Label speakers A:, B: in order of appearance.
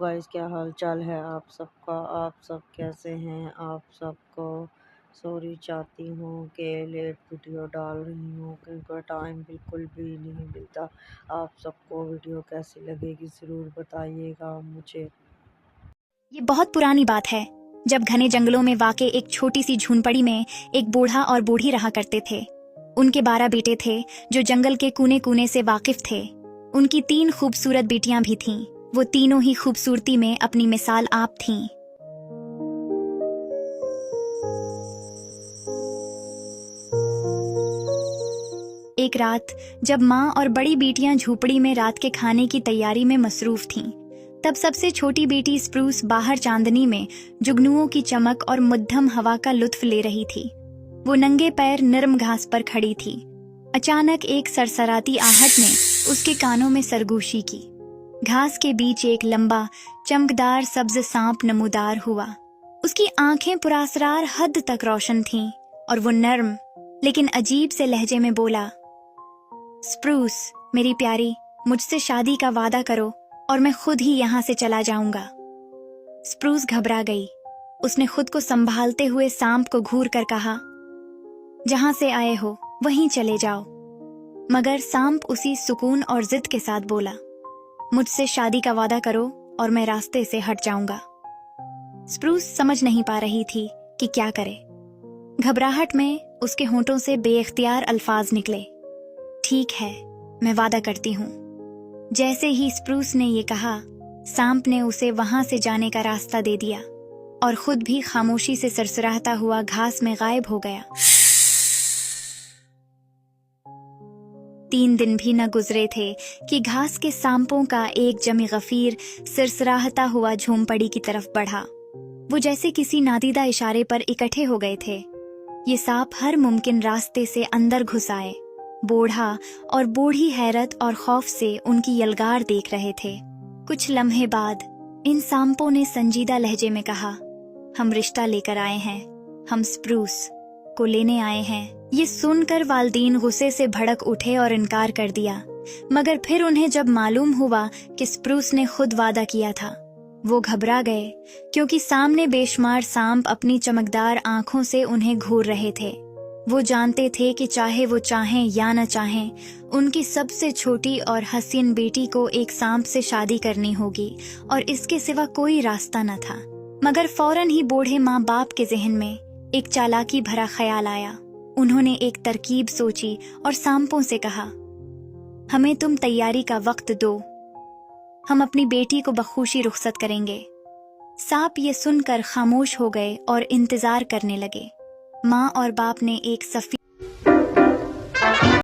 A: Guys, क्या हाल चाल है आप सबका। आप सब कैसे हैं। आप सबको सॉरी चाहती हूँ कि लेट वीडियो डाल रही हूँ क्योंकि टाइम बिल्कुल भी नहीं मिलता। आप सबको वीडियो कैसी लगेगी ज़रूर बताइएगा मुझे।
B: ये बहुत पुरानी बात है जब घने जंगलों में वाक़ई एक छोटी सी झूनपड़ी में एक बूढ़ा और बूढ़ी रहा करते थे। उनके 12 बेटे थे जो जंगल के कोने कोने से वाकिफ थे। उनकी 3 खूबसूरत बेटियां भी थीं। वो तीनों ही खूबसूरती में अपनी मिसाल आप थीं। एक रात जब माँ और बड़ी बेटियां झूपड़ी में रात के खाने की तैयारी में मसरूफ थीं, तब सबसे छोटी बेटी स्प्रूस बाहर चांदनी में जुगनुओं की चमक और मध्यम हवा का लुत्फ ले रही थी। वो नंगे पैर नरम घास पर खड़ी थी। अचानक एक सरसराती आहट ने उसके कानों में सरगोशी की। घास के बीच एक लंबा चमकदार सब्ज सांप नमूदार हुआ। उसकी आंखें पुरासरार हद तक रोशन थीं और वो नर्म लेकिन अजीब से लहजे में बोला, स्प्रूस मेरी प्यारी, मुझसे शादी का वादा करो और मैं खुद ही यहाँ से चला जाऊंगा। स्प्रूस घबरा गई। उसने खुद को संभालते हुए सांप को घूर कर कहा, जहां से आए हो वहीं चले जाओ। मगर सांप उसी सुकून और जिद के साथ बोला, मुझसे शादी का वादा करो और मैं रास्ते से हट जाऊंगा। स्प्रूस समझ नहीं पा रही थी कि क्या करे। घबराहट में उसके होंठों से बेइख्तियार अल्फाज निकले, ठीक है, मैं वादा करती हूँ। जैसे ही स्प्रूस ने ये कहा, सांप ने उसे वहां से जाने का रास्ता दे दिया और खुद भी खामोशी से सरसराहता हुआ घास में गायब हो गया। 3 दिन भी न गुजरे थे कि घास के सांपों का एक जमी गफीर सरसराहता हुआ झोंपड़ी की तरफ बढ़ा। वो जैसे किसी नादीदा इशारे पर इकट्ठे हो गए थे। ये सांप हर मुमकिन रास्ते से अंदर घुस आए। बूढ़ा और बूढ़ी हैरत और खौफ से उनकी यलगार देख रहे थे। कुछ लम्हे बाद इन सांपों ने संजीदा लहजे में कहा, हम रिश्ता लेकर आए हैं, हम स्प्रूस को लेने आए हैं। ये सुनकर वालदीन गुस्से से भड़क उठे और इनकार कर दिया। मगर फिर उन्हें जब मालूम हुआ कि स्प्रूस ने खुद वादा किया था, वो घबरा गए क्योंकि सामने बेशुमार सांप अपनी चमकदार आंखों से उन्हें घूर रहे थे। वो जानते थे कि चाहे वो चाहें या न चाहें, उनकी सबसे छोटी और हसीन बेटी को एक सांप से शादी करनी होगी और इसके सिवा कोई रास्ता न था। मगर फौरन ही बूढ़े माँ बाप के जहन में एक चालाकी भरा ख्याल आया। उन्होंने एक तरकीब सोची और सांपों से कहा, हमें तुम तैयारी का वक्त दो, हम अपनी बेटी को बखुशी रुखसत करेंगे। सांप ये सुनकर खामोश हो गए और इंतजार करने लगे। माँ और बाप ने एक सफी